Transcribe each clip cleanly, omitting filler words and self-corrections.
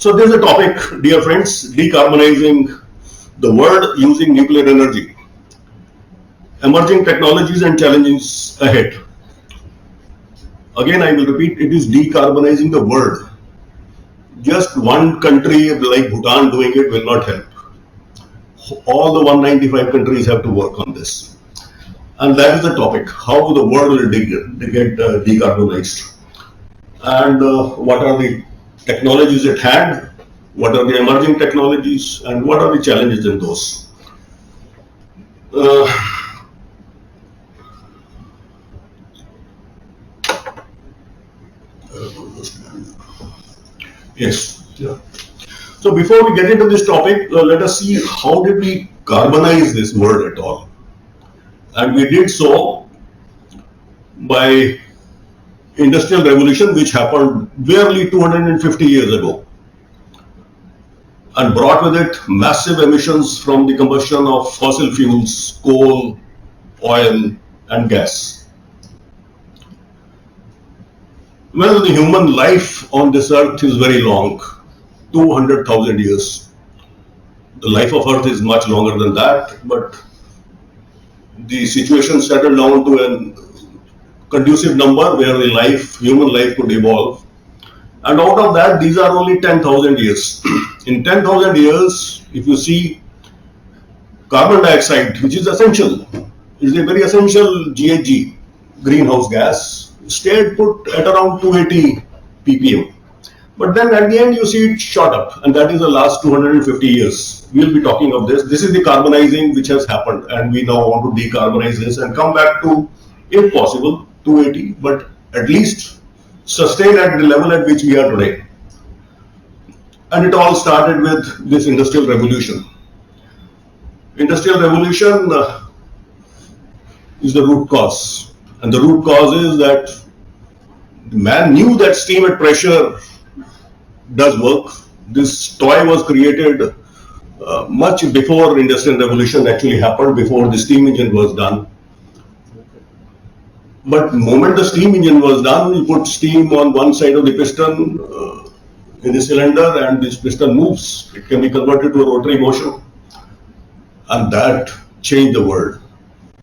So there's a topic, dear friends, decarbonizing the world using nuclear energy. Emerging technologies and challenges ahead. Again, I will repeat, it is decarbonizing the world. Just one country like Bhutan doing it will not help. All the 195 countries have to work on this. And that is the topic, how the world will get decarbonized. And what are the technologies at hand, what are the emerging technologies, and what are the challenges in those. Yes. Yeah. So before we get into this topic, let us see how did we carbonize this world at all. And we did so by Industrial Revolution, which happened barely 250 years ago, and brought with it massive emissions from the combustion of fossil fuels, coal, oil, and gas. Well, the human life on this earth is very long, 200,000 years. The life of earth is much longer than that, but the situation settled down to a conducive number where the human life could evolve. And out of that, these are only 10,000 years. In 10,000 years, if you see, carbon dioxide, which is essential, is a very essential GHG, greenhouse gas, stayed put at around 280 ppm. But then at the end, you see it shot up, and that is the last 250 years. We'll be talking of this. This is the carbonizing which has happened, and we now want to decarbonize this and come back to, if possible, 280, but at least sustain at the level at which we are today. And it all started with this Industrial Revolution. Industrial Revolution is the root cause. And the root cause is that man knew that steam at pressure does work. This toy was created much before Industrial Revolution actually happened, before the steam engine was done. But the moment the steam engine was done, you put steam on one side of the piston in the cylinder, and this piston moves. It can be converted to a rotary motion. And that changed the world.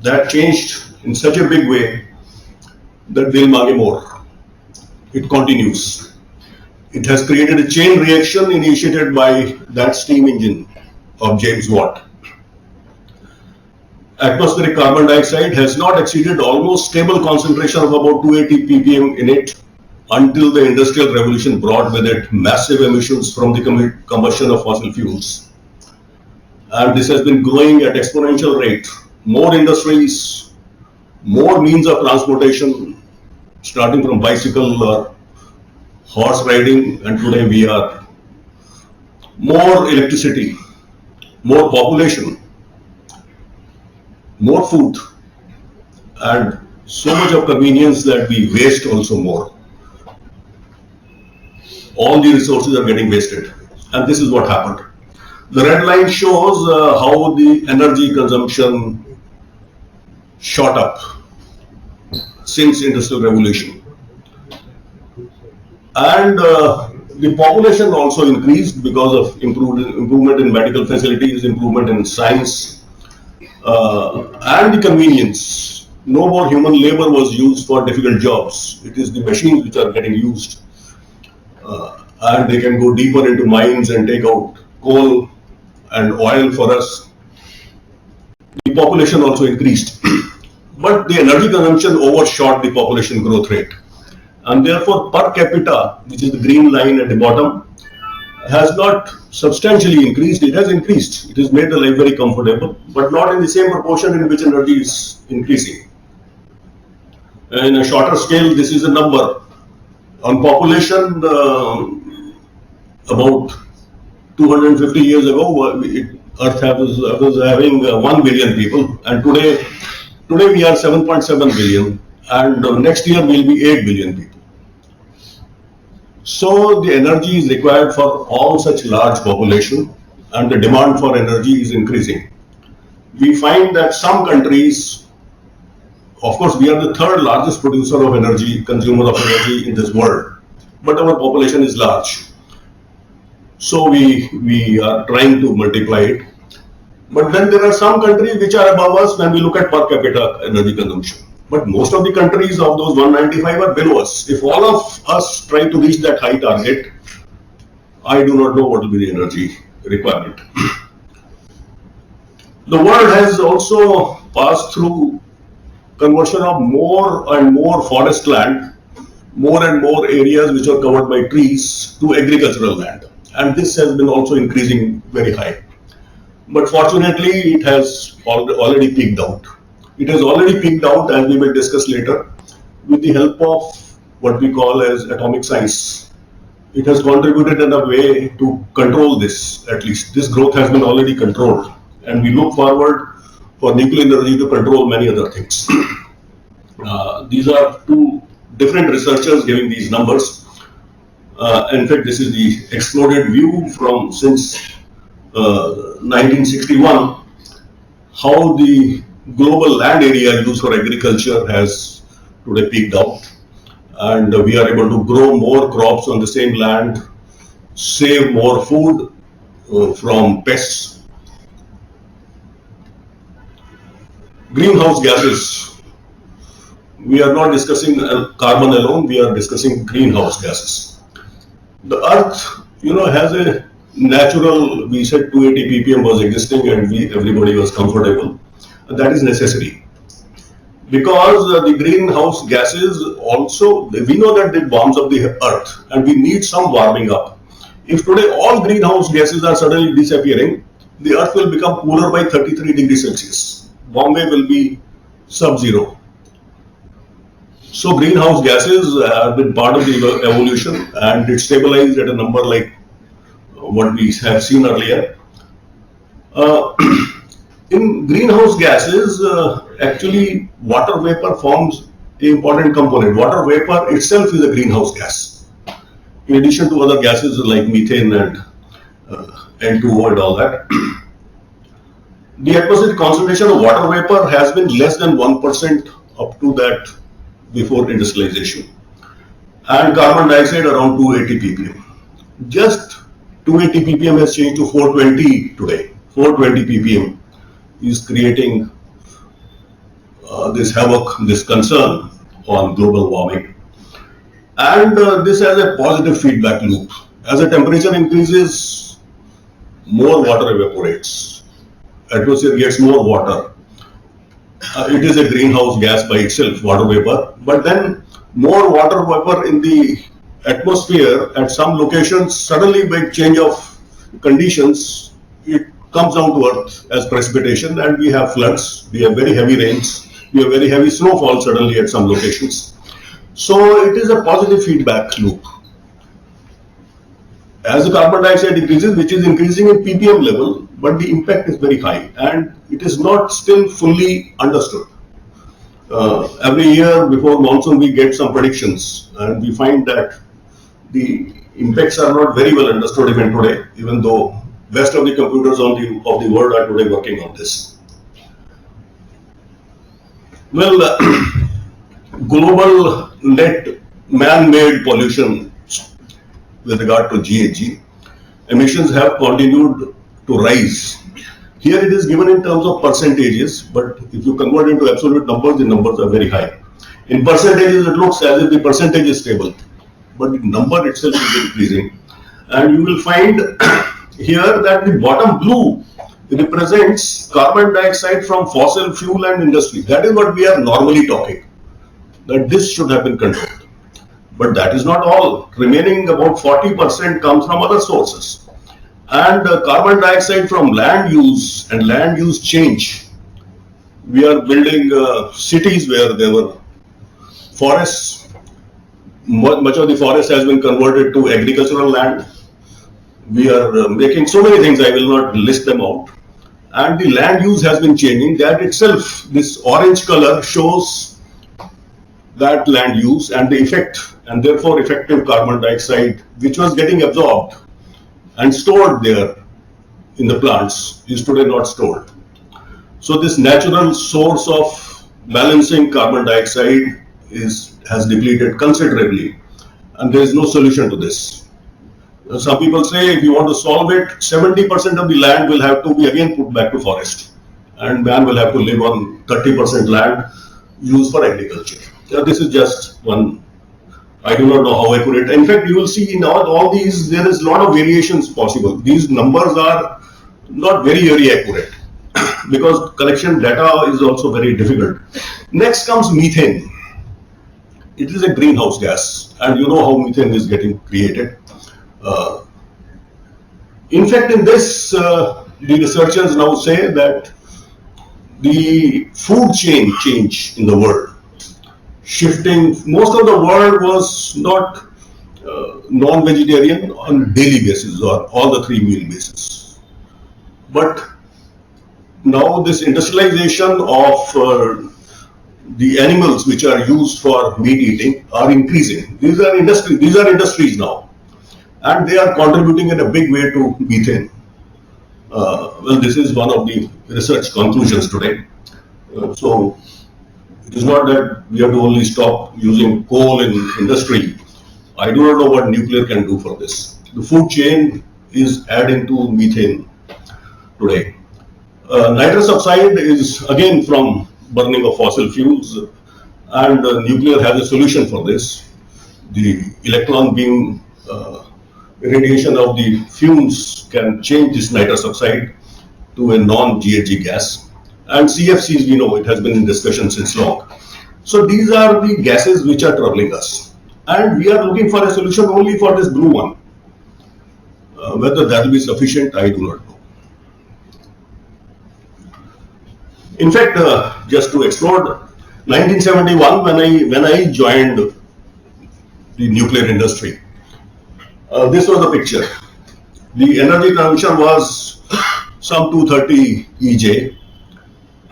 That changed in such a big way that they'll make more. It continues. It has created a chain reaction initiated by that steam engine of James Watt. Atmospheric carbon dioxide has not exceeded almost stable concentration of about 280 ppm in it until the Industrial Revolution brought with it massive emissions from the combustion of fossil fuels. And this has been growing at exponential rate. More industries, more means of transportation, starting from bicycle or horse riding, and today we are more electricity, more population, more food, and so much of convenience that we waste also more. All the resources are getting wasted, and this is what happened. The red line shows how the energy consumption shot up since Industrial Revolution. And the population also increased because of improvement in medical facilities, improvement in science, and the convenience. No more human labor was used for difficult jobs. It is the machines which are getting used. And they can go deeper into mines and take out coal and oil for us. The population also increased. But the energy consumption overshot the population growth rate. And therefore, per capita, which is the green line at the bottom, has not substantially increased. It has increased. It has made the life very comfortable, but not in the same proportion in which energy is increasing. In a shorter scale, this is a number. On population, about 250 years ago, Earth was having 1 billion people, and today we are 7.7 billion, and next year will be 8 billion people. So the energy is required for all such large population, and the demand for energy is increasing. We find that some countries, of course, we are the third largest producer of energy, consumer of energy in this world, but our population is large. So we are trying to multiply it. But then there are some countries which are above us when we look at per capita energy consumption. But most of the countries of those 195 are below us. If all of us try to reach that high target, I do not know what will be the energy requirement. The world has also passed through conversion of more and more forest land, more and more areas which are covered by trees to agricultural land. And this has been also increasing very high. But fortunately, it has already peaked out. It has already peaked out, as we will discuss later, with the help of what we call as atomic science. It has contributed in a way to control this, at least. This growth has been already controlled. And we look forward for nuclear energy to control many other things. These are two different researchers giving these numbers. In fact, this is the exploded view from since 1961, how the global land area used for agriculture has today peaked out, and we are able to grow more crops on the same land, save more food from pests. Greenhouse gases. We are not discussing carbon alone, we are discussing greenhouse gases. The earth, has a natural, we said 280 ppm was existing and everybody was comfortable. That is necessary. Because the greenhouse gases also, we know that it warms up the earth and we need some warming up. If today all greenhouse gases are suddenly disappearing, the earth will become cooler by 33 degrees Celsius. Bombay will be sub-zero. So greenhouse gases have been part of the evolution and it stabilized at a number like what we have seen earlier. In greenhouse gases, actually water vapor forms an important component. Water vapor itself is a greenhouse gas. In addition to other gases like methane and N2O and all that. The atmospheric concentration of water vapor has been less than 1% up to that before industrialization, and carbon dioxide around 280 ppm. Just 280 ppm has changed to 420 today. 420 ppm is creating this havoc, this concern on global warming. And this has a positive feedback loop. As the temperature increases, more water evaporates. Atmosphere gets more water. It is a greenhouse gas by itself, water vapor. But then more water vapor in the atmosphere at some locations, suddenly by change of conditions, it comes down to earth as precipitation and we have floods, we have very heavy rains, we have very heavy snowfall suddenly at some locations. So it is a positive feedback loop. As the carbon dioxide increases, which is increasing in ppm level, but the impact is very high and it is not still fully understood. Every year before monsoon we get some predictions and we find that the impacts are not very well understood even today, even though best of the computers of the world are today working on this. Well, global net man-made pollution with regard to GHG, emissions have continued to rise. Here it is given in terms of percentages, but if you convert into absolute numbers, the numbers are very high. In percentages, it looks as if the percentage is stable, but the number itself is increasing. And you will find here that the bottom blue represents carbon dioxide from fossil fuel and industry. That is what we are normally talking, that this should have been controlled. But that is not all. Remaining about 40% comes from other sources. And carbon dioxide from land use and land use change. We are building cities where there were forests. Much of the forest has been converted to agricultural land. We are making so many things, I will not list them out. And the land use has been changing. That itself, this orange color shows that land use and the effect, and therefore effective carbon dioxide which was getting absorbed and stored there in the plants is today not stored. So this natural source of balancing carbon dioxide has depleted considerably and there is no solution to this. Some people say if you want to solve it, 70% of the land will have to be again put back to forest, and man will have to live on 30% land used for agriculture. This is just one. I do not know how accurate. In fact, you will see in all these, there is a lot of variations possible. These numbers are not very accurate because collection data is also very difficult. Next comes methane. It is a greenhouse gas, and you know how methane is getting created. In fact, in this, the researchers now say that the food chain change in the world, shifting, most of the world was not non-vegetarian on daily basis or all the 3 meal basis. But now this industrialization of the animals which are used for meat eating are increasing. These are industries now, and they are contributing in a big way to methane. Well, this is one of the research conclusions today. So it is not that we have to only stop using coal in industry. I do not know what nuclear can do for this. The food chain is adding to methane today. Nitrous oxide is again from burning of fossil fuels, and nuclear has a solution for this. The electron beam irradiation of the fumes can change this nitrous oxide to a non-GHG gas. And CFCs, we know, it has been in discussion since long. So these are the gases which are troubling us. And we are looking for a solution only for this blue one. Whether that will be sufficient, I do not know. In fact, just to explore, 1971, when I joined the nuclear industry, this was the picture. The energy consumption was some 230 EJ,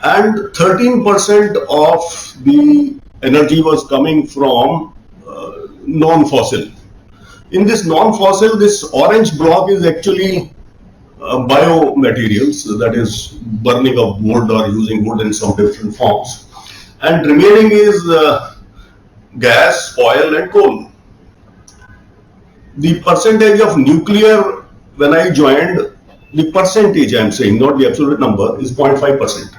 and 13% of the energy was coming from non-fossil. In this non-fossil, this orange block is actually biomaterials, that is burning of wood or using wood in some different forms. And remaining is gas, oil and coal. The percentage of nuclear, when I joined, the percentage I am saying, not the absolute number, is 0.5%.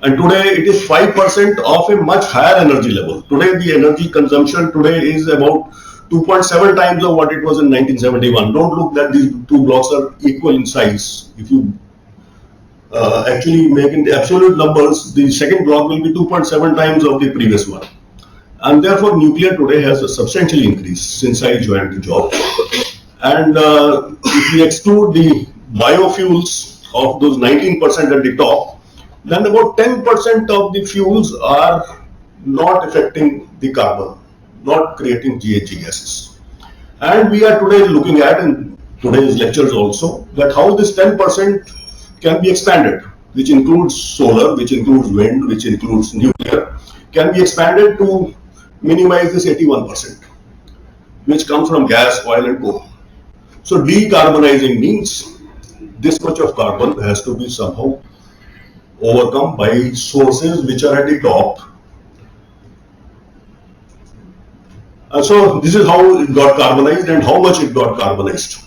And today it is 5% of a much higher energy level. Today the energy consumption today is about 2.7 times of what it was in 1971. Don't look that these two blocks are equal in size. If you actually make in the absolute numbers, the second block will be 2.7 times of the previous one. And therefore nuclear today has a substantially increased since I joined the job. And if we exclude the biofuels of those 19% at the top, then about 10% of the fuels are not affecting the carbon, not creating GHG gases. And we are today looking at, in today's lectures also, that how this 10% can be expanded, which includes solar, which includes wind, which includes nuclear, can be expanded to minimize this 81%, which comes from gas, oil and coal. So decarbonizing means this much of carbon has to be somehow overcome by sources which are at the top. And so this is how it got carbonized and how much it got carbonized.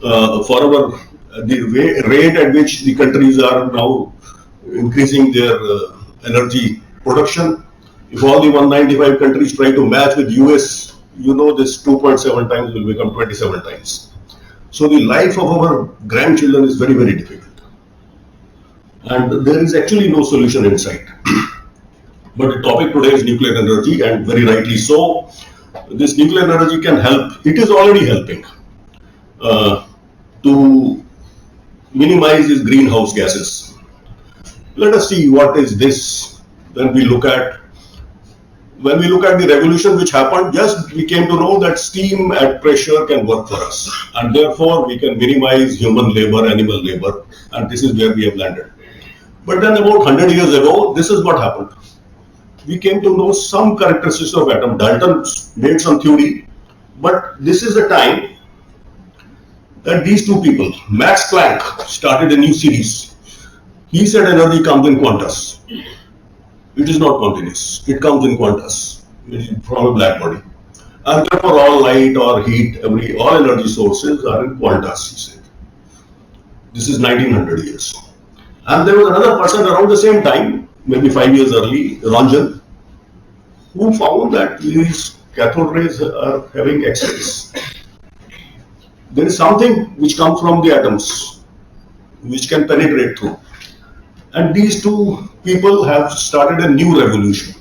The rate at which the countries are now increasing their energy production, if all the 195 countries try to match with US, you know this 2.7 times will become 27 times. So the life of our grandchildren is very difficult. And there is actually no solution in sight. But the topic today is nuclear energy, and very rightly so. This nuclear energy can help, it is already helping to minimize these greenhouse gases. Let us see what is this when we look at the revolution which happened. Just we came to know that steam at pressure can work for us, and therefore we can minimize human labor, animal labor, and this is where we have landed. But then about 100 years ago, this is what happened. We came to know some characteristics of atom. Dalton made some theory, but this is the time that these two people, Max Planck, started a new series. He said energy comes in quantas. It is not continuous. It comes in quantas from a black body. And therefore all light or heat, all energy sources are in quantas, he said. This is 1900 years. And there was another person around the same time, maybe 5 years early, Ranjan, who found that these cathode rays are having X-rays. There is something which comes from the atoms, which can penetrate through. And these two people have started a new revolution.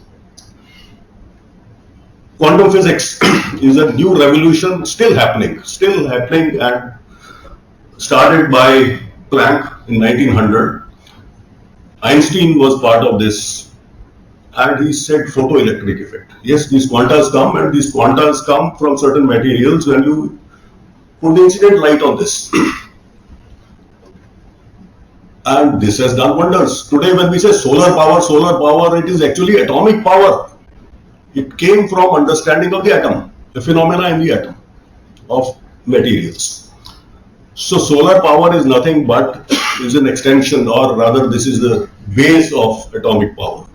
Quantum physics is a new revolution still happening and started by Planck in 1900. Einstein was part of this and he said photoelectric effect. Yes, these quantas come and these quantas come from certain materials when you put incident light on this. And this has done wonders. Today when we say solar power, it is actually atomic power. It came from understanding of the atom, the phenomena in the atom of materials. So solar power is nothing but is an extension, or rather this is the base of atomic power.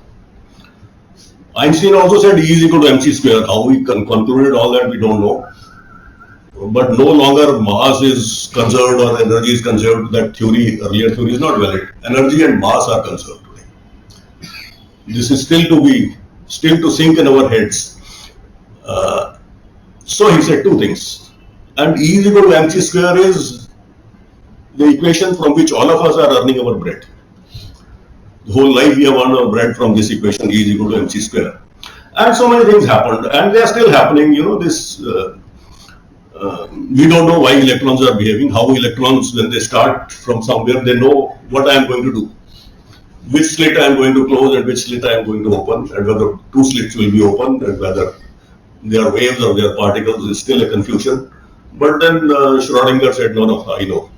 Einstein also said E is equal to mc square. How we concluded all that we don't know. But no longer mass is conserved or energy is conserved. That theory, earlier theory is not valid. Energy and mass are conserved today. This is still to sink in our heads. So he said two things. And E is equal to mc square is the equation from which all of us are earning our bread. The whole life we have earned our bread from this equation, E is equal to mc square. And so many things happened, and they are still happening. You know, we don't know why electrons are behaving, how electrons, when they start from somewhere, they know what I am going to do, which slit I am going to close and which slit I am going to open, and whether two slits will be opened and whether they are waves or they are particles is still a confusion. But then Schrodinger said, no, I know.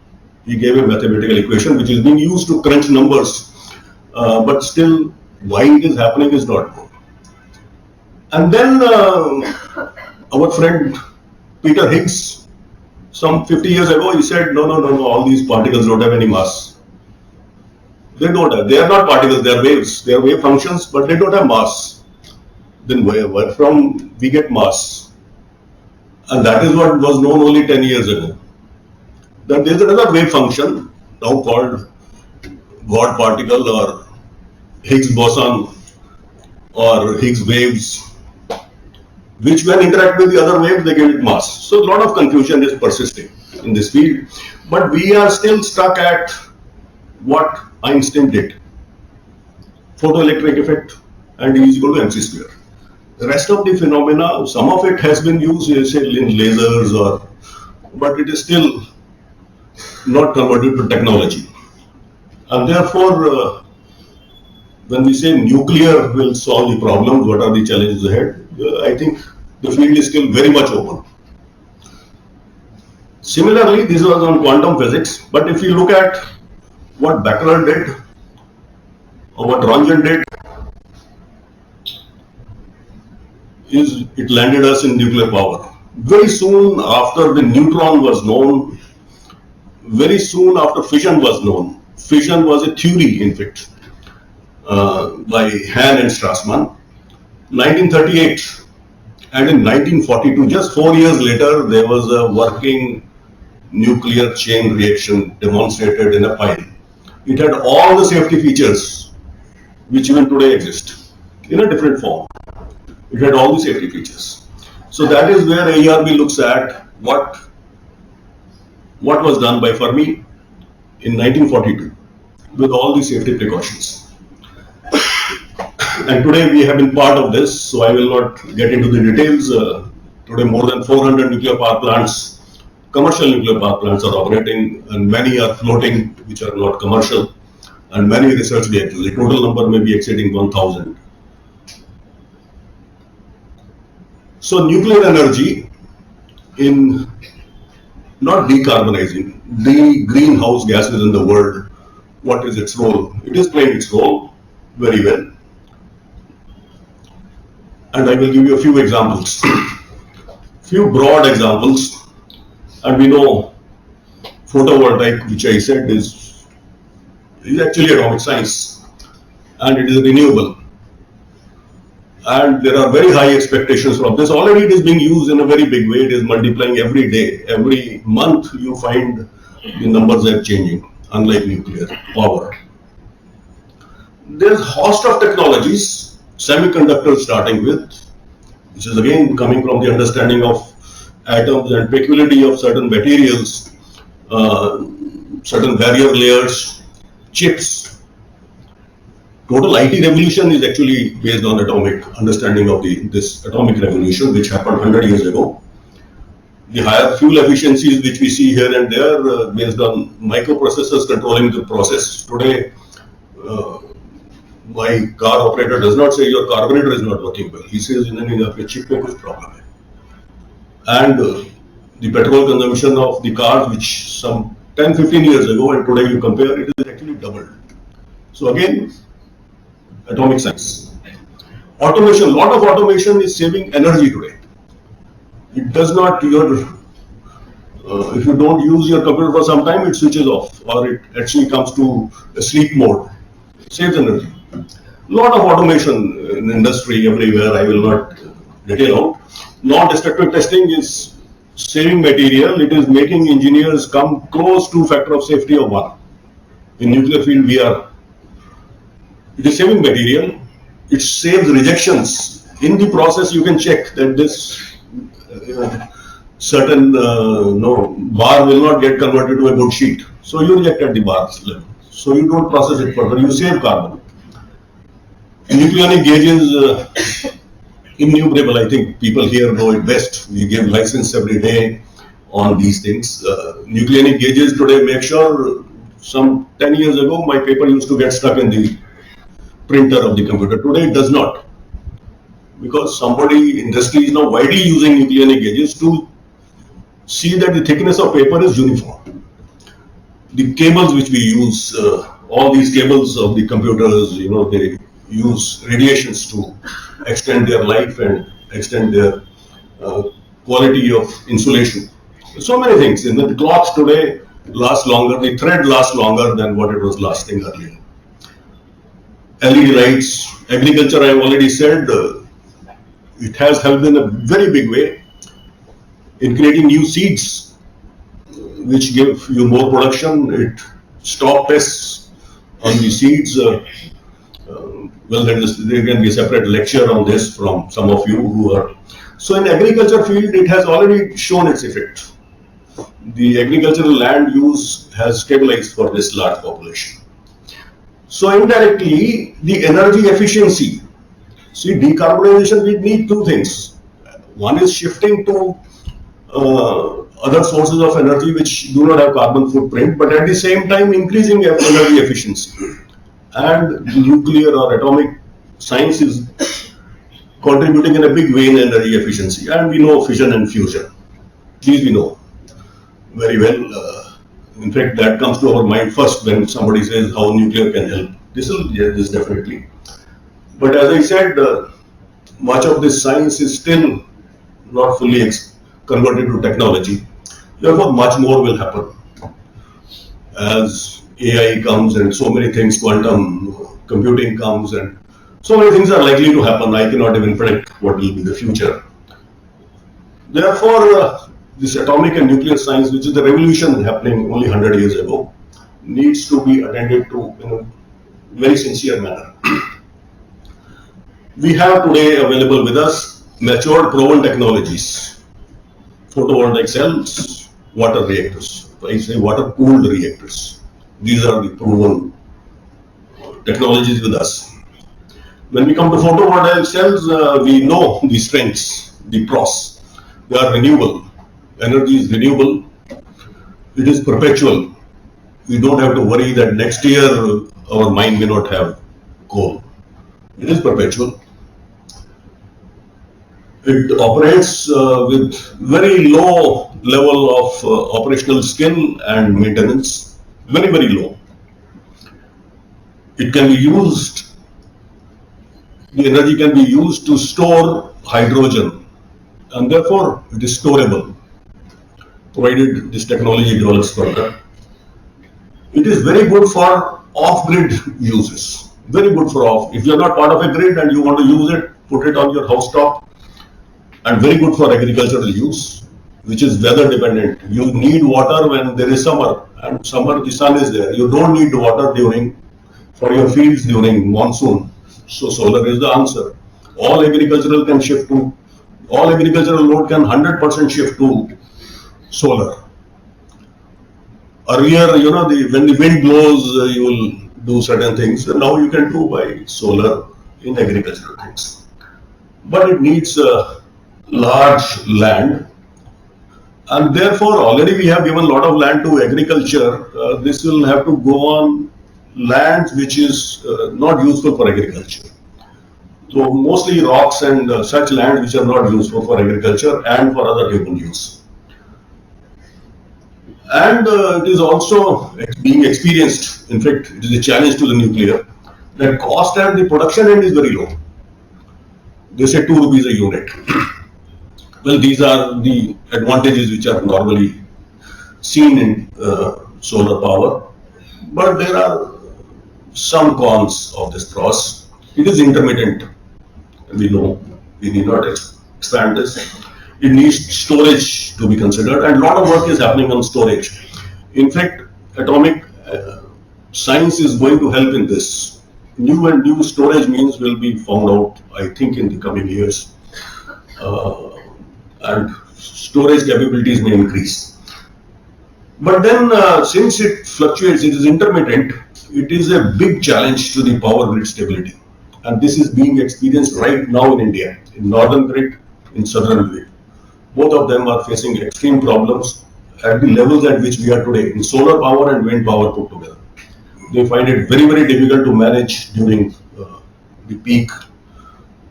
He gave a mathematical equation which is being used to crunch numbers, but still why it is happening is not known. And then our friend Peter Higgs, some 50 years ago, he said, no, all these particles don't have any mass. They don't have, they are not particles, they are waves, they are wave functions, but they don't have mass. Then where from we get mass? And that is what was known only 10 years ago. That there is another wave function, now called God particle or Higgs boson or Higgs waves, which when interact with the other waves, they give it mass. So a lot of confusion is persisting in this field, but we are still stuck at what Einstein did. Photoelectric effect and E is equal to mc square. The rest of the phenomena, some of it has been used, say, in lasers, but it is still not converted to technology. And therefore, when we say nuclear will solve the problems, what are the challenges ahead? I think the field is still very much open. Similarly, this was on quantum physics, but if you look at what Becquerel did or what Ranjan did, is it landed us in nuclear power. Very soon after the neutron was known, very soon after fission was known. Fission was a theory, in fact, by Hahn and Strassmann, 1938. And in 1942, just 4 years later, there was a working nuclear chain reaction demonstrated in a pile. It had all the safety features which even today exist in a different form. It had all the safety features. So that is where AERB looks at what was done by Fermi in 1942 with all the safety precautions. And today we have been part of this, so I will not get into the details. Today more than 400 nuclear power plants, commercial nuclear power plants are operating, and many are floating which are not commercial, and many research reactors. The total number may be exceeding 1,000. So nuclear energy in not decarbonizing the greenhouse gases in the world, what is its role? It is playing its role very well. And I will give you a few examples, few broad examples. And we know photovoltaic, which I said is actually atomic science, and it is renewable. And there are very high expectations from this. Already it is being used in a very big way. It is multiplying every day. Every month you find the numbers are changing, unlike nuclear power. There's a host of technologies, semiconductors starting with, which is again coming from the understanding of atoms and peculiarity of certain materials, certain barrier layers, chips. Total IT revolution is actually based on atomic understanding of this atomic revolution, which happened 100 years ago. The higher fuel efficiencies which we see here and there based on microprocessors controlling the process. Today, my car operator does not say your carburetor is not working well. He says in your chip mein kuch problem hai. And the petrol consumption of the cars, which some 10-15 years ago and today you compare, it is actually doubled. So again, atomic science. Automation, a lot of automation is saving energy today. It does not, if you don't use your computer for some time, it switches off or it actually comes to a sleep mode. Saves energy. A lot of automation in industry everywhere, I will not detail out. Non-destructive testing is saving material. It is making engineers come close to factor of safety of 1. In nuclear field, it is saving material. It saves rejections. In the process, you can check that this certain bar will not get converted to a good sheet. So you reject at the bar level. So you don't process it further. You save carbon. Nucleonic gauges, innumerable. I think people here know it best. We give license every day on these things. Nucleonic gauges today make sure. Some 10 years ago, my paper used to get stuck in the printer of the computer. Today it does not, because industry is now widely using nucleonic gauges to see that the thickness of paper is uniform. The cables which we use, all these cables of the computers, they use radiations to extend their life and extend their quality of insulation. So many things. And the clocks today last longer, the thread lasts longer than what it was lasting earlier. LED lights, agriculture, I have already said, it has helped in a very big way in creating new seeds, which give you more production. It stops pests on the seeds. Well, there can be a separate lecture on this from some of you who are. So in agriculture field, it has already shown its effect. The agricultural land use has stabilized for this large population. So indirectly, the energy efficiency. See, decarbonization, we need two things. One is shifting to other sources of energy which do not have carbon footprint, but at the same time increasing energy efficiency. And nuclear or atomic science is contributing in a big way in energy efficiency. And we know fission and fusion. These we know very well. In fact, that comes to our mind first when somebody says how nuclear can help. This definitely. But as I said, much of this science is still not fully converted to technology. Therefore, much more will happen as AI comes and so many things, quantum computing comes, and so many things are likely to happen. I cannot even predict what will be the future. Therefore, this atomic and nuclear science, which is the revolution happening only 100 years ago, needs to be attended to in a very sincere manner. We have today available with us matured proven technologies, photovoltaic cells, water reactors. I say water cooled reactors. These are the proven technologies with us. When we come to photovoltaic cells, we know the strengths, the pros. They are renewable. Energy is renewable. It is perpetual. We don't have to worry that next year our mine may not have coal. It is perpetual. It operates with very low level of operational skill and maintenance. Very, very low. It can be used, the energy can be used to store hydrogen, and therefore it is storable, provided this technology develops further. It is very good for off-grid uses. Very good for off. If you are not part of a grid and you want to use it, put it on your house top, and very good for agricultural use, which is weather dependent. You need water when there is summer, and summer the sun is there. You don't need water for your fields during monsoon. So solar is the answer. All agricultural load can 100% shift to solar. Earlier, when the wind blows, you will do certain things. And now you can do by solar in agricultural things. But it needs large land. And therefore, already we have given a lot of land to agriculture. This will have to go on land which is not useful for agriculture. So mostly rocks and such land which are not useful for agriculture and for other human use. And it is also being experienced. In fact, it is a challenge to the nuclear. The cost at the production end is very low. They say 2 rupees a unit. Well, these are the advantages which are normally seen in solar power. But there are some cons of this process. It is intermittent. We know, we need not expand this. It needs storage to be considered, and a lot of work is happening on storage. In fact, atomic science is going to help in this. New storage means will be found out, I think, in the coming years. And storage capabilities may increase. But then, since it fluctuates, it is intermittent, it is a big challenge to the power grid stability. And this is being experienced right now in India, in northern grid, in southern grid. Both of them are facing extreme problems at the levels at which we are today, in solar power and wind power put together. They find it very, very difficult to manage during the peak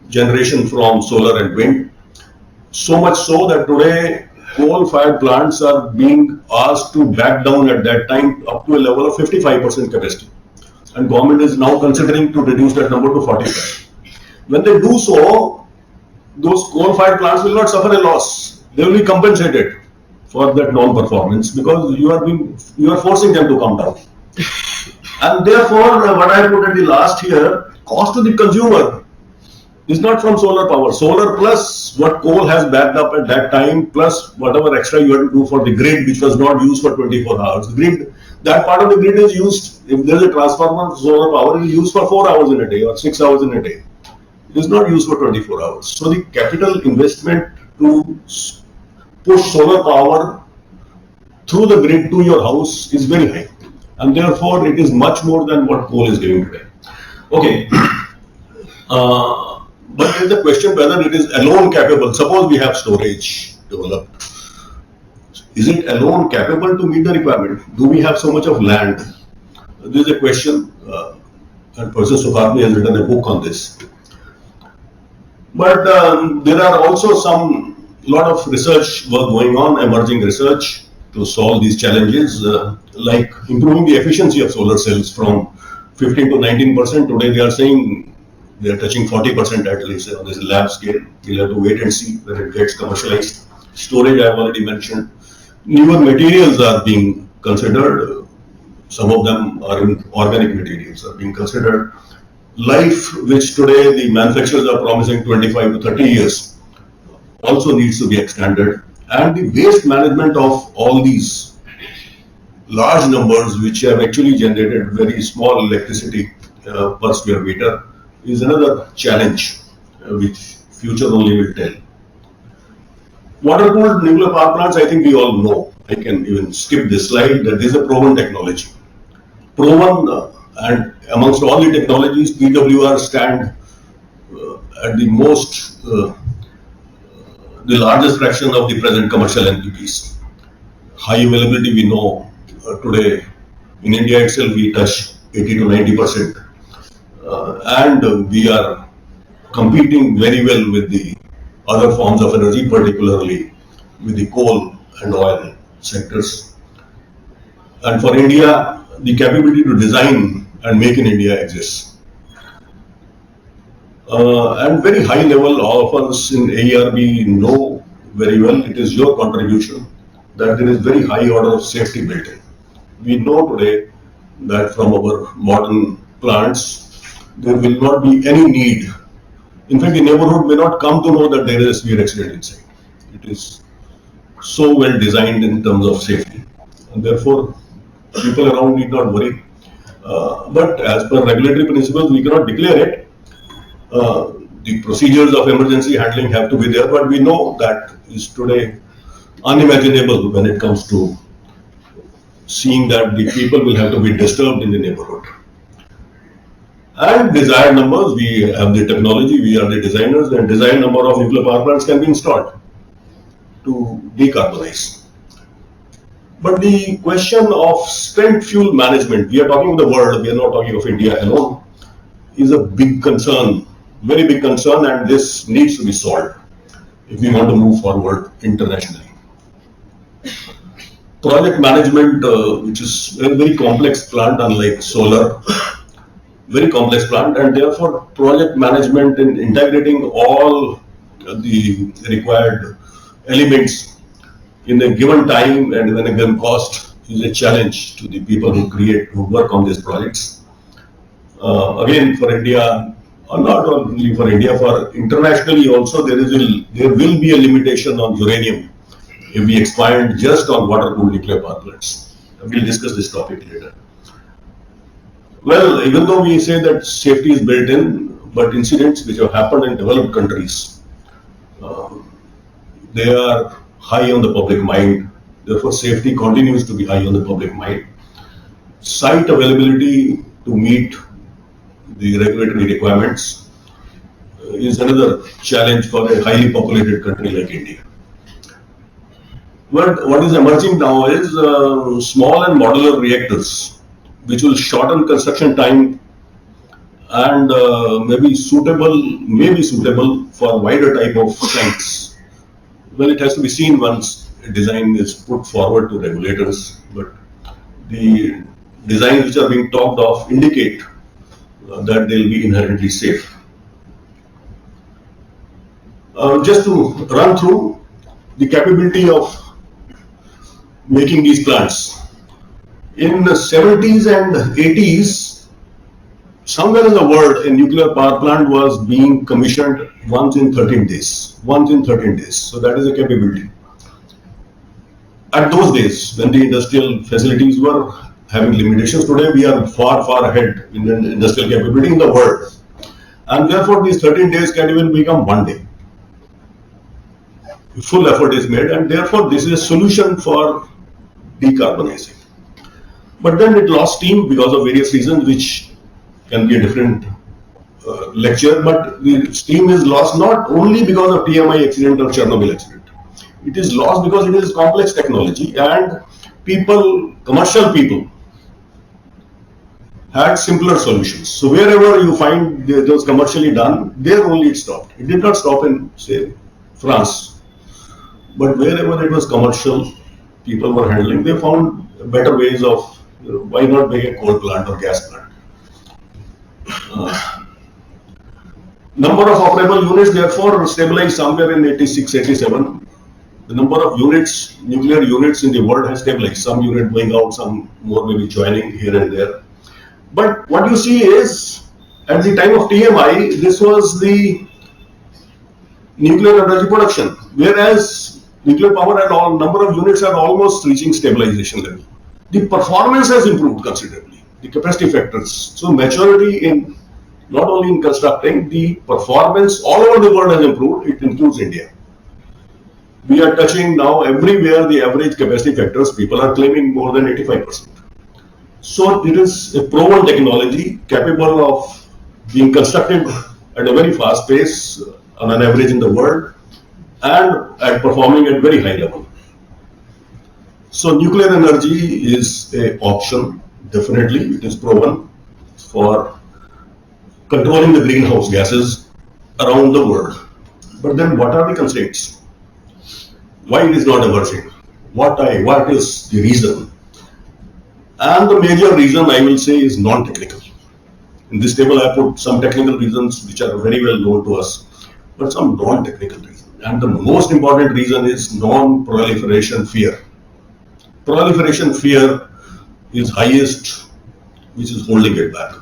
generation from solar and wind. So much so that today coal-fired plants are being asked to back down at that time up to a level of 55% capacity. And government is now considering to reduce that number to 45%. When they do so, those coal-fired plants will not suffer a loss. They will be compensated for that non-performance because you are forcing them to come down. And therefore, what I put at the last here, cost to the consumer is not from solar power. Solar plus what coal has backed up at that time, plus whatever extra you have to do for the grid, which was not used for 24 hours. The grid, that part of the grid is used, if there is a transformer for solar power, it is used for 4 hours in a day or 6 hours in a day. It is not used for 24 hours. So the capital investment to push solar power through the grid to your house is very high. And therefore, it is much more than what coal is giving today. Okay. But there is the question whether it is alone capable. Suppose we have storage developed. Is it alone capable to meet the requirement? Do we have so much of land? This is a question, and Professor Sukarni has written a book on this. But there are also lot of research work going on, emerging research to solve these challenges, like improving the efficiency of solar cells from 15 to 19%. Today they are saying they are touching 40% at least on this lab scale. We'll have to wait and see when it gets commercialized. Storage I have already mentioned. Newer materials are being considered. Some of them are in organic materials are being considered. Life, which today the manufacturers are promising 25 to 30 years, also needs to be extended. And the waste management of all these large numbers, which have actually generated very small electricity per square meter, is another challenge which future only will tell. Water-cooled nuclear power plants, I think we all know. I can even skip this slide, that this is a proven technology. Proven, and amongst all the technologies, PWR stand at the most, the largest fraction of the present commercial NPPs. High availability we know today, in India itself we touch 80 to 90%. And we are competing very well with the other forms of energy, particularly with the coal and oil sectors. And for India, the capability to design and make in India exists. And very high level, all of us in AERB know very well, it is your contribution that there is very high order of safety built in. We know today that from our modern plants, there will not be any need In fact, the neighborhood may not come to know that there is a severe accident inside. It is so well designed in terms of safety, and therefore people around need not worry. But as per regulatory principles, we cannot declare it. The procedures of emergency handling have to be there, but we know that is today unimaginable when it comes to seeing that the people will have to be disturbed in the neighborhood. And desired numbers, we have the technology, we are the designers, and desired number of nuclear power plants can be installed to decarbonize. But the question of spent fuel management, we are talking of the world, we are not talking of India alone, is a big concern, very big concern, and this needs to be solved if we want to move forward internationally. Project management, which is a very complex plant, unlike solar, very complex plant, and therefore project management and integrating all the required elements in a given time and in a given cost is a challenge to the people who work on these projects. Again, for India, or not only for India, for internationally also, there will be a limitation on uranium if we expand just on water-cooled nuclear power plants. We'll discuss this topic later. Well, even though we say that safety is built in, but incidents which have happened in developed countries, they are high on the public mind. Therefore, safety continues to be high on the public mind. Site availability to meet the regulatory requirements is another challenge for a highly populated country like India. But what is emerging now is small and modular reactors, which will shorten construction time and may be suitable for wider type of sites. Well, it has to be seen once a design is put forward to regulators, but the designs which are being talked of indicate that they will be inherently safe. Just to run through the capability of making these plants. In the 70s and 80s, somewhere in the world, a nuclear power plant was being commissioned once in 13 days. So that is a capability. At those days, when the industrial facilities were having limitations, today we are far, far ahead in the industrial capability in the world. And therefore, these 13 days can even become 1 day. Full effort is made, and therefore this is a solution for decarbonizing. But then it lost steam because of various reasons, which can be a different lecture. But the steam is lost not only because of TMI accident or Chernobyl accident. It is lost because it is complex technology, and commercial people, had simpler solutions. So wherever you find those commercially done, there only it stopped. It did not stop in, say, France. But wherever it was commercial, people were handling, they found better ways of, why not make a coal plant or gas plant. Number of operable units therefore stabilized somewhere in 86, 87. The number of units, nuclear units in the world has stabilized. Some unit going out, some more may be joining here and there. But what you see is, at the time of TMI, this was the nuclear energy production, whereas nuclear power and all number of units are almost reaching stabilization level. The performance has improved considerably, the capacity factors. So maturity in not only in constructing, the performance all over the world has improved. It includes India. We are touching now everywhere the average capacity factors. People are claiming more than 85%. So it is a proven technology capable of being constructed at a very fast pace on an average in the world, and at performing at very high level. So nuclear energy is an option, definitely. It is proven for controlling the greenhouse gases around the world. But then what are the constraints? Why it is not emerging? What is the reason? And the major reason I will say is non-technical. In this table I put some technical reasons which are very well known to us, but some non-technical reasons. And the most important reason is non-proliferation fear. Proliferation fear is highest, which is holding it back.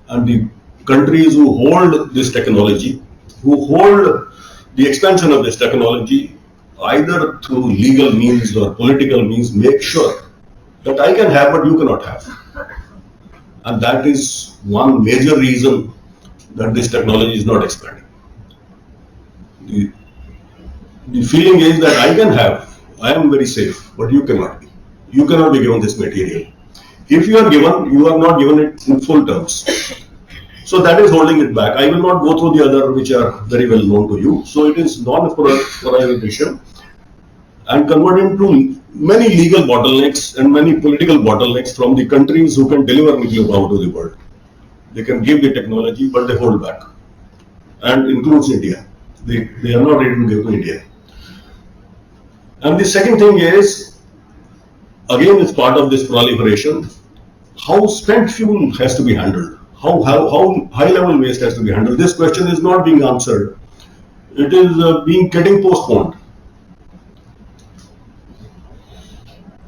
And the countries who hold this technology who hold the expansion of this technology either through legal means or political means make sure that I can have what you cannot have. And that is one major reason that this technology is not expanding. The feeling is that I can have, I am very safe, but you cannot be. You cannot be given this material. If you are given, you are not given it in full terms. So that is holding it back. I will not go through the other which are very well known to you. So it is non-proliferation and converted into many legal bottlenecks and many political bottlenecks from the countries who can deliver nuclear power to the world. They can give the technology, but they hold back. And includes India. They are not ready to give to India. And the second thing is, again, it's part of this proliferation, how spent fuel has to be handled, how high level waste has to be handled. This question is not being answered. It is getting postponed.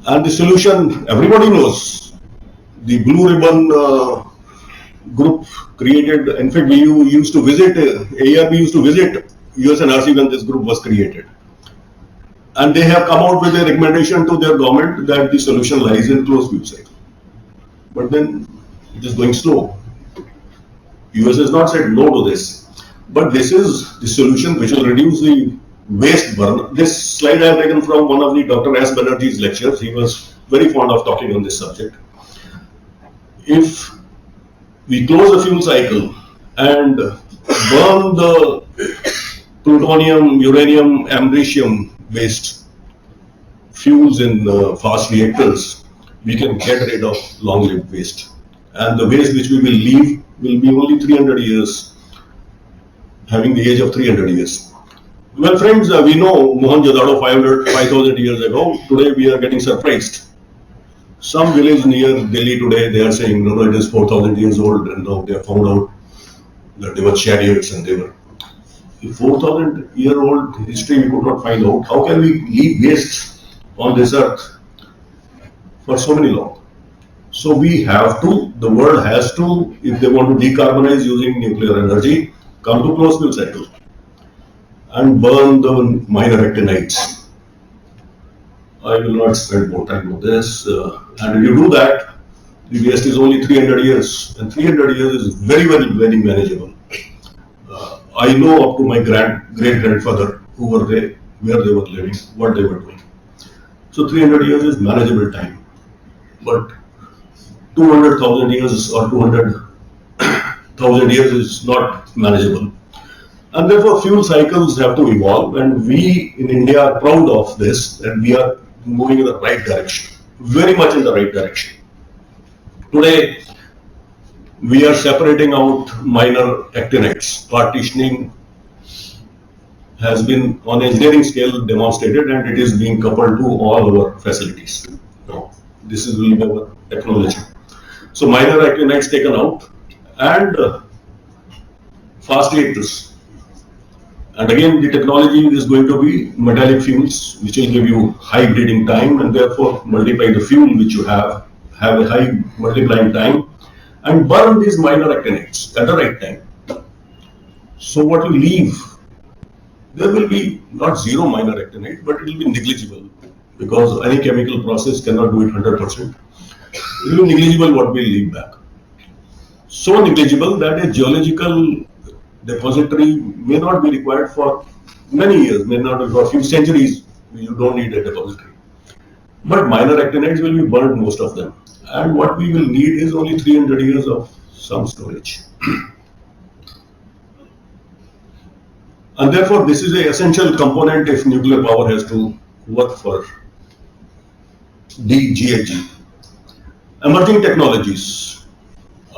And the solution, everybody knows. The Blue Ribbon group created, in fact, we used to visit, ARB used to visit USNRC when this group was created. And they have come out with a recommendation to their government that the solution lies in closed fuel cycle. But then it is going slow. US has not said no to this. But this is the solution which will reduce the waste burn. This slide I have taken from one of the Dr. S.A.Bhardwaj's lectures. He was very fond of talking on this subject. If we close the fuel cycle and burn the plutonium, uranium, americium waste fuels in fast reactors, we can get rid of long-lived waste. And the waste which we will leave will be only 300 years, having the age of 300 years. Well, friends, we know Mohenjo-daro 5,000 years ago. Today we are getting surprised. Some village near Delhi today, they are saying, no, it is 4,000 years old, and now they have found out that they were chariots and they were. The 4,000-year-old history we could not find out. How can we leave waste on this earth for so many long? So we have to, the world has to, if they want to decarbonize using nuclear energy, come to closed fuel cycle and burn the minor actinides. I will not spend more time on this. And if you do that, the waste is only 300 years. And 300 years is very, very, very manageable. I know up to my great-grandfather who were there, where they were living, what they were doing. So 300 years is manageable time. But 200,000 years or 200,000 years is not manageable. And therefore fuel cycles have to evolve, and we in India are proud of this, and we are moving in the right direction, very much in the right direction. Today, we are separating out minor actinides. Partitioning has been on engineering scale demonstrated, and it is being coupled to all our facilities. Now, this is really our technology. So minor actinides taken out, and fast reactors. And again, the technology is going to be metallic fuels, which will give you high breeding time, and therefore multiply the fuel which you have a high multiplying time, and burn these minor actinides at the right time. So what you leave, there will be not zero minor actinide, but it will be negligible, because any chemical process cannot do it 100%. It will be negligible what we leave back. So negligible that a geological depository may not be required for many years, may not be for a few centuries. You don't need a depository. But minor actinides will be burned, most of them. And what we will need is only 300 years of some storage. And therefore, this is an essential component if nuclear power has to work for GHG. Emerging technologies.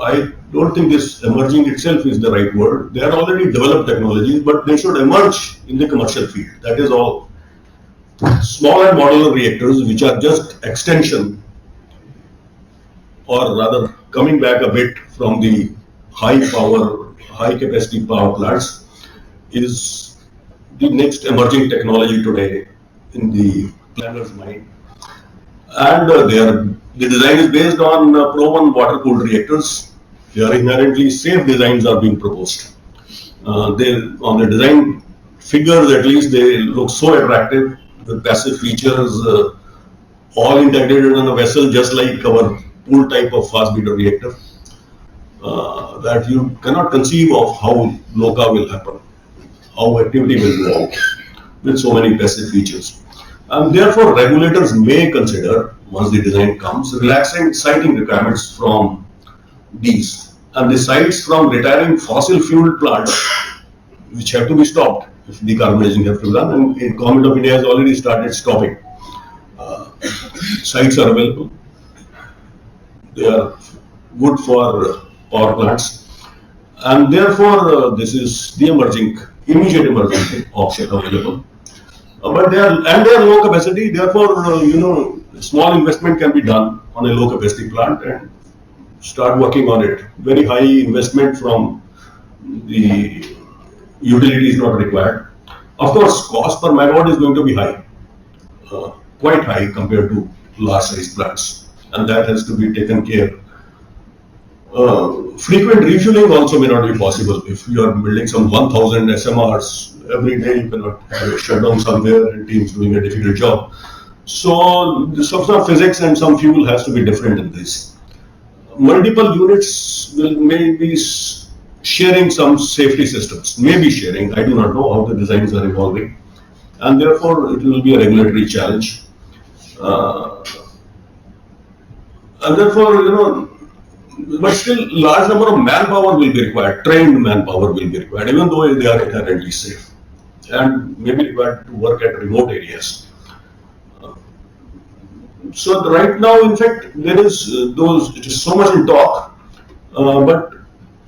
I don't think this emerging itself is the right word. They are already developed technologies, but they should emerge in the commercial field. That is all. Small and modular reactors, which are just extension, or rather coming back a bit from the high power, high capacity power plants, is the next emerging technology today in the planner's mind. And the design is based on proven water-cooled reactors. They are inherently safe designs are being proposed. On the design figures at least, they look so attractive with passive features, all integrated in a vessel, just like our pool type of fast breeder reactor, that you cannot conceive of how LOCA will happen, how activity will go out with so many passive features. And therefore, regulators may consider, once the design comes, relaxing siting requirements from these. And the sites from retiring fossil fuel plants, which have to be stopped if decarbonizing have to be done, and the Government of India has already started stopping. Sites are available. They are good for power plants. And therefore, this is the immediate emerging option available. But they are low capacity, therefore, small investment can be done on a low capacity plant and start working on it. Very high investment from the utility is not required. Of course, cost per megawatt is going to be high, quite high compared to large size plants, and that has to be taken care. Frequent refueling also may not be possible. If you are building some 1000 SMRs every day, you cannot have a shutdown somewhere and teams doing a difficult job. So some physics and some fuel has to be different in this. Multiple units may be sharing some safety systems, maybe sharing. I do not know how the designs are evolving, and therefore it will be a regulatory challenge. And therefore, but still, large number of manpower will be required, trained manpower will be required, even though they are inherently safe, and may be required to work at remote areas. So right now, in fact, there is it is so much in talk, but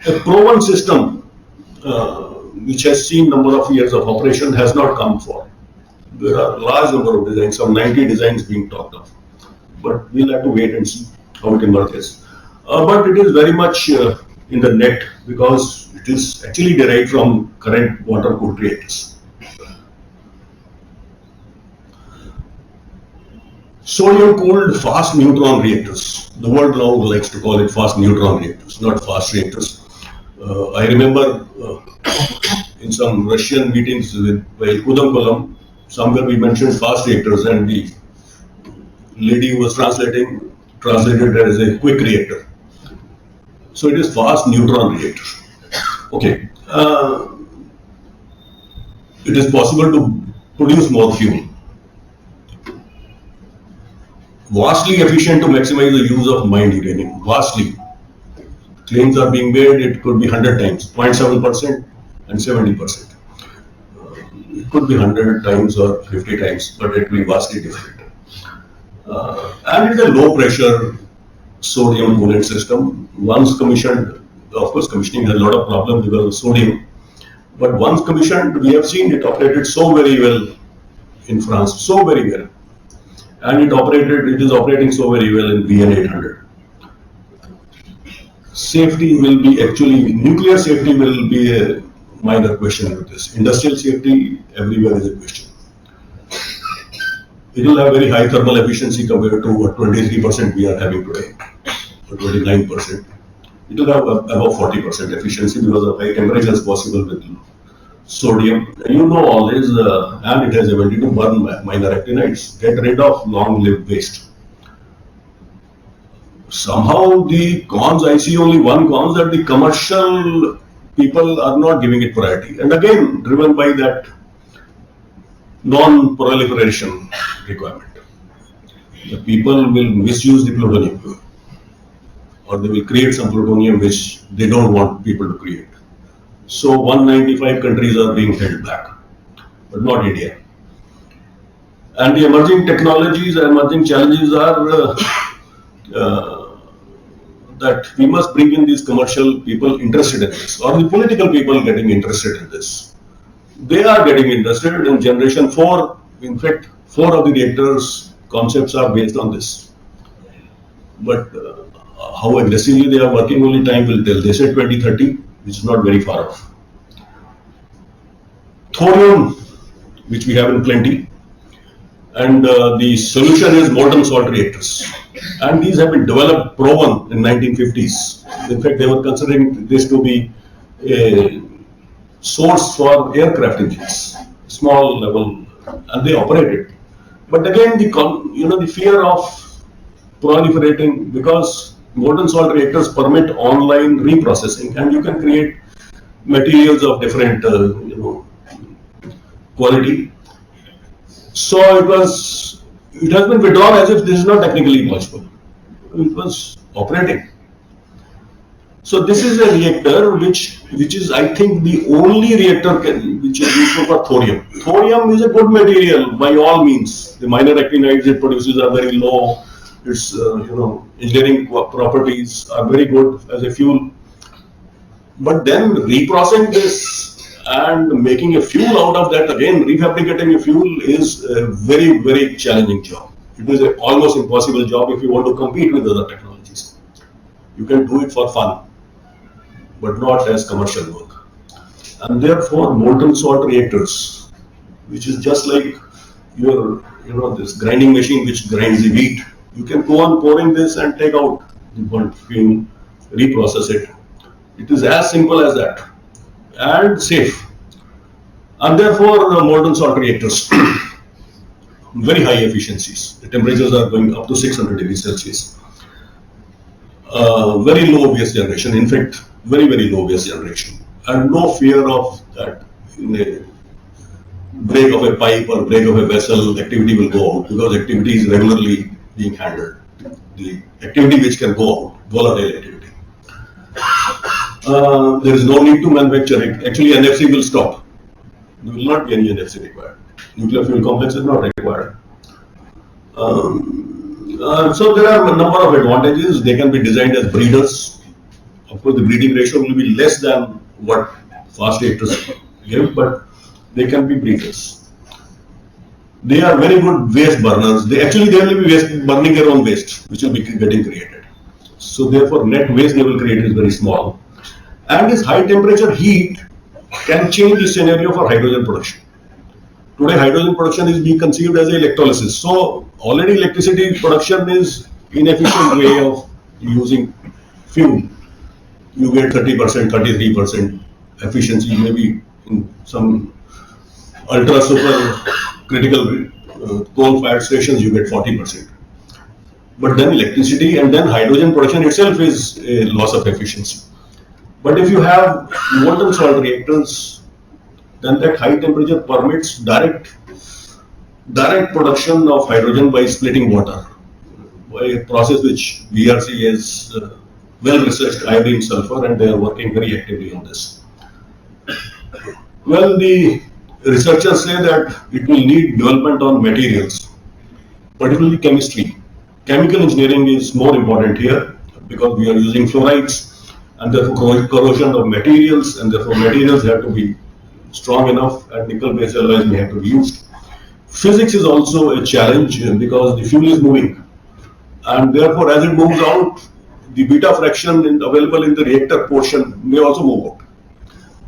a proven system which has seen number of years of operation has not come forth. There are large number of designs, some 90 designs being talked of, but we'll have to wait and see how it emerges. But it is very much in the net because it is actually derived from current water-cooled reactors. Sodium-cooled fast neutron reactors. The world now likes to call it fast neutron reactors, not fast reactors. I remember in some Russian meetings with Kudam, somewhere we mentioned fast reactors, and the lady who was translated it as a quick reactor. So it is fast neutron reactor. Okay. It is possible to produce more fuel. Vastly efficient to maximize the use of mined uranium. Vastly. Claims are being made, it could be 100 times, 0.7% and 70%. It could be 100 times or 50 times, but it will be vastly different. And it's a low pressure sodium coolant system. Once commissioned, of course, commissioning has a lot of problems because of sodium. But once commissioned, we have seen it operated so very well in France, so very well. And it is operating so very well in VN 800. Safety will be nuclear safety will be a minor question with this. Industrial safety everywhere is a question. It will have very high thermal efficiency compared to what 23% we are having today, or 29%. It will have above 40% efficiency because of high temperatures possible with sodium. You know all this, and it has ability to burn minor actinides, get rid of long-lived waste. Somehow the cons, I see only one cons, that the commercial people are not giving it priority. And again, driven by that non-proliferation requirement. The people will misuse the plutonium, or they will create some plutonium which they don't want people to create. So 195 countries are being held back, but not India. And the emerging technologies, emerging challenges are that we must bring in these commercial people interested in this, or the political people getting interested in this. They are getting interested in generation 4. In fact, 4 of the reactors concepts are based on this. But how aggressively they are working, only time will tell. They said 2030, which is not very far off. Thorium, which we have in plenty, and the solution is molten salt reactors. And these have been developed, proven in 1950s. In fact, they were considering this to be a source for aircraft engines, small level, and they operate it. But again, the fear of proliferating, because molten salt reactors permit online reprocessing, and you can create materials of different quality. So it has been withdrawn as if this is not technically possible. It was operating. So this is a reactor which is, I think, the only reactor which is useful for thorium. Thorium is a good material by all means. The minor actinides it produces are very low. Its engineering properties are very good as a fuel. But then reprocessing this and making a fuel out of that, again refabricating a fuel, is a very, very challenging job. It is an almost impossible job if you want to compete with other technologies. You can do it for fun, but not as commercial work. And therefore, molten salt reactors, which is just like your, this grinding machine which grinds the wheat, you can go on pouring this and take out the burnt fuel, reprocess it. It is as simple as that, and safe. And therefore, molten salt reactors, very high efficiencies. The temperatures are going up to 600 degrees Celsius. Very low waste generation. In fact, very, very low waste generation, and no fear of that in a break of a pipe or break of a vessel, activity will go out, because activity is regularly being handled. The activity which can go out, volatile activity. There is no need to manufacture it. Actually, NFC will stop. There will not be any NFC required. Nuclear fuel complex is not required. So there are a number of advantages. They can be designed as breeders. Of course, the breeding ratio will be less than what fast reactors give, but they can be breeders. They are very good waste burners. They will be burning their own waste, which will be getting created. So therefore, net waste they will create is very small. And this high temperature heat can change the scenario for hydrogen production. Today, hydrogen production is being conceived as electrolysis. So already electricity production is inefficient way of using fuel. You get 30%, 33% efficiency, maybe in some ultra super critical coal-fired stations you get 40%. But then electricity and then hydrogen production itself is a loss of efficiency. But if you have molten salt reactors, then that high temperature permits direct production of hydrogen by splitting water, by a process which VRC is well researched, iodine sulfur, and they are working very actively on this. Well, the researchers say that it will need development on materials, particularly chemistry. Chemical engineering is more important here, because we are using fluorides, and therefore corrosion of materials, and therefore materials have to be strong enough, and nickel-based alloys may have to be used. Physics is also a challenge, because the fuel is moving, and therefore as it moves out, the beta fraction available in the reactor portion may also move out,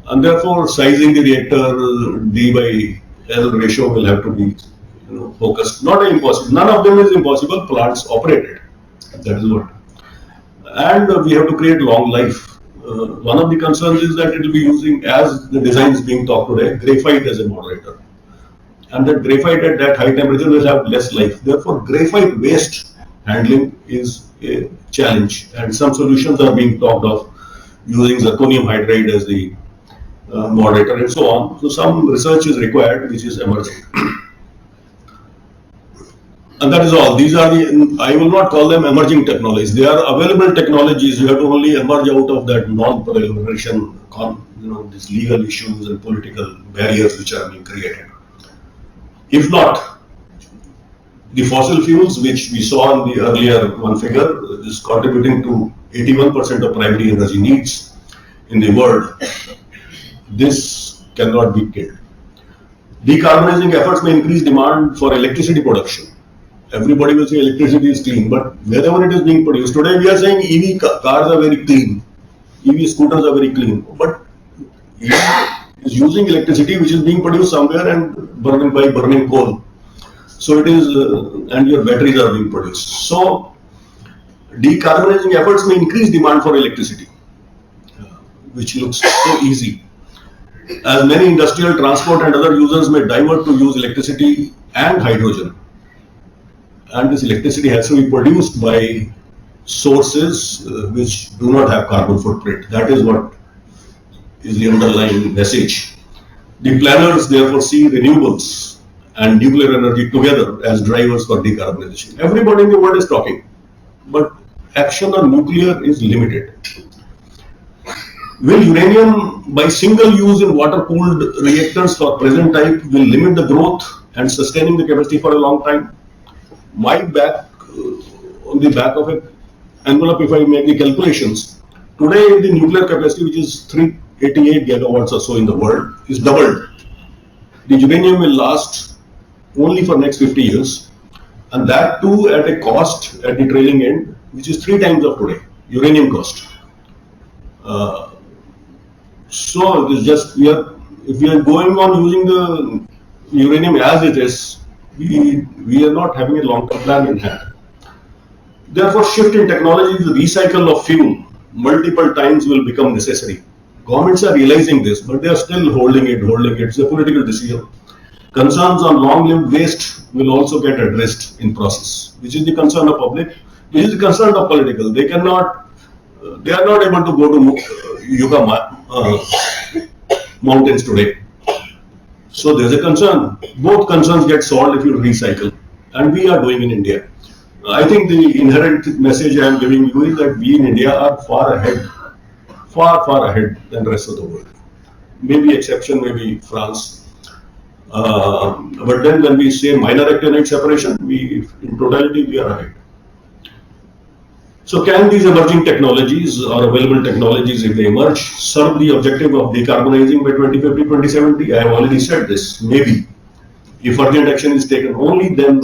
and therefore sizing the reactor D by L ratio will have to be focused. Not impossible. None of them is impossible. Plants operate it. That is what. And we have to create long life. One of the concerns is that it will be using, as the design is being talked today, graphite as a moderator. And that graphite at that high temperature will have less life. Therefore, graphite waste handling is a challenge. And some solutions are being talked of, using zirconium hydride as the moderator and so on. So some research is required, which is emerging. And that is all. These are I will not call them emerging technologies. They are available technologies. You have to only emerge out of that non-proliferation, these legal issues and political barriers which are being created. If not, the fossil fuels, which we saw in the earlier one figure, is contributing to 81% of primary energy needs in the world. This cannot be killed. Decarbonizing efforts may increase demand for electricity production. Everybody will say electricity is clean, but wherever it is being produced, today we are saying EV cars are very clean, EV scooters are very clean, but EV is using electricity which is being produced somewhere and burning coal. So it is, and your batteries are being produced. So decarbonizing efforts may increase demand for electricity, which looks so easy. as many industrial, transport and other users may divert to use electricity and hydrogen. And this electricity has to be produced by sources which do not have carbon footprint. That is what is the underlying message. The planners therefore see renewables and nuclear energy together as drivers for decarbonization. Everybody in the world is talking, but action on nuclear is limited. Will uranium by single use in water-cooled reactors for present type will limit the growth and sustaining the capacity for a long time? On the back of an envelope, if I make the calculations, today the nuclear capacity, which is 388 gigawatts or so in the world, is doubled. The uranium will last only for next 50 years, and that too at a cost at the trailing end, which is 3 times of today, uranium cost. So it is just if we are going on using the uranium as it is, we are not having a long-term plan in hand. Therefore, shift in technology, the recycle of fuel multiple times will become necessary. Governments are realizing this, but they are still holding it. It's a political decision. Concerns on long-lived waste will also get addressed in process, which is the concern of public, which is the concern of political. They are not able to go to Yucca mountains today. So there's a concern. Both concerns get solved if you recycle, and we are doing in India. I think the inherent message I am giving you is that we in India are far ahead than the rest of the world. Maybe exception, maybe France. But then when we say minor actinide separation, in totality we are ahead. So can these emerging technologies or available technologies, if they emerge, serve the objective of decarbonizing by 2050, 2070? I have already said this. Maybe. If urgent action is taken, only then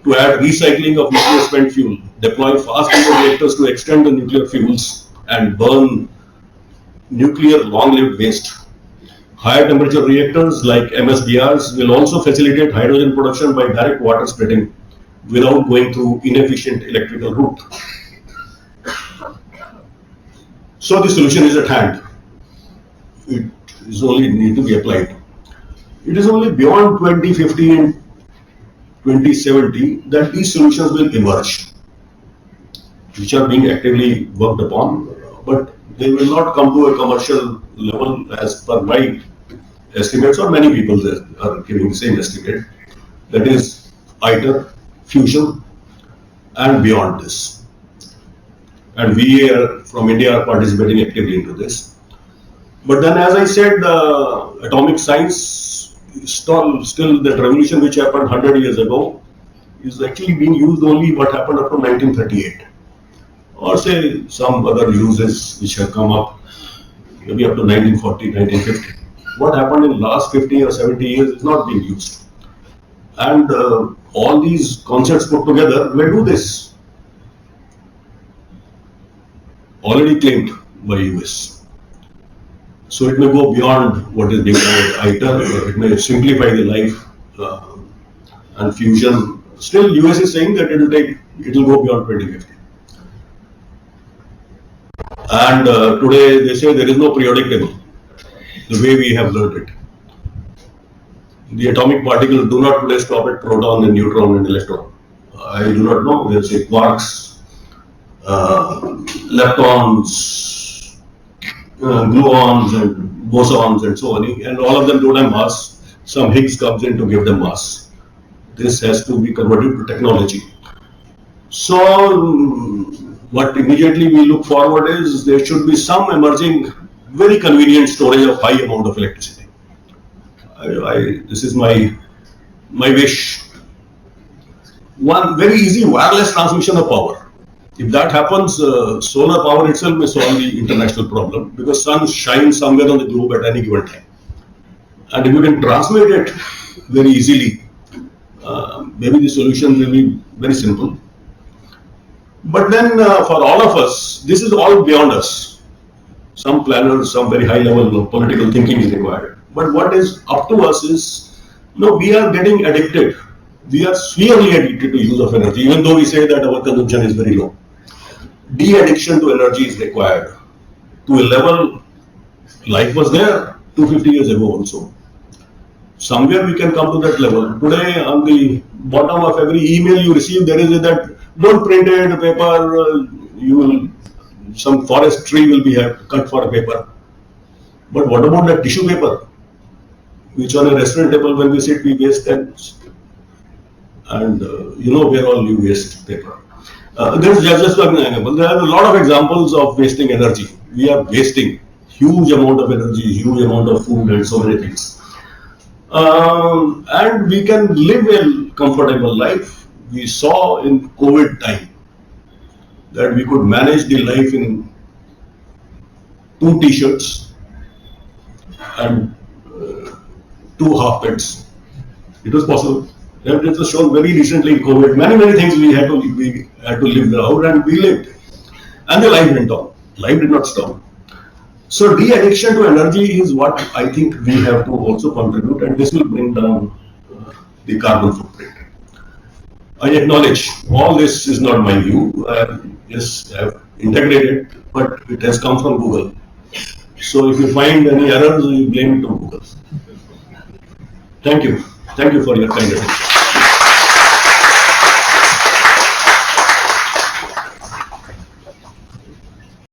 to add recycling of nuclear spent fuel, deploy fast reactors to extend the nuclear fuels and burn nuclear long-lived waste. Higher temperature reactors like MSDRs will also facilitate hydrogen production by direct water splitting without going through inefficient electrical route. So the solution is at hand. It is only need to be applied. It is only beyond 2050 and 2070 that these solutions will emerge, which are being actively worked upon, but they will not come to a commercial level as per my estimates, or many people that are giving the same estimate. That is ITER, fusion, and beyond this. And we from India are participating actively into this. But then, as I said, atomic science, still that revolution which happened 100 years ago is actually being used only what happened up to 1938. Or say some other uses which have come up maybe up to 1940, 1950. What happened in the last 50 or 70 years is not being used. And all these concepts put together may do this. Already claimed by US. So it may go beyond what is being done at ITER, it may simplify the life and fusion. Still US is saying that it will go beyond 2050. And today they say there is no periodic table, the way we have learned it. The atomic particles do not today stop at proton and neutron and electron. I do not know, they say quarks, leptons, gluons and bosons and so on, and all of them don't have mass. Some Higgs comes in to give them mass. This has to be converted to technology. So what immediately we look forward is there should be some emerging very convenient storage of high amount of electricity. This is my wish. One very easy wireless transmission of power. If that happens, solar power itself may solve the international problem, because sun shines somewhere on the globe at any given time. And if you can transmit it very easily, maybe the solution will be very simple. But then for all of us, this is all beyond us. Some planners, some very high level of political thinking is required. But what is up to us is, we are getting addicted. We are severely addicted to use of energy, even though we say that our consumption is very low. De-addiction to energy is required. To a level, life was there, 250 years ago also. Somewhere we can come to that level. Today, on the bottom of every email you receive, there is that don't print it, paper, you will, some forest tree will be cut for a paper. But what about that tissue paper, which on a restaurant table when we sit, we waste and you know where all you waste paper. There is just one example. There are a lot of examples of wasting energy. We are wasting huge amount of energy, huge amount of food and so many things. And we can live a comfortable life. We saw in COVID time that we could manage the life in 2 t-shirts and 2 half pants. It was possible. It was shown very recently in COVID. Many things we had to live out, and we lived. And the life went on. Life did not stop. So de-addiction to energy is what I think we have to also contribute, and this will bring down the carbon footprint. I acknowledge all this is not my view. I have integrated, but it has come from Google. So if you find any errors, you blame it to Google. Thank you. Thank you for your kind attention.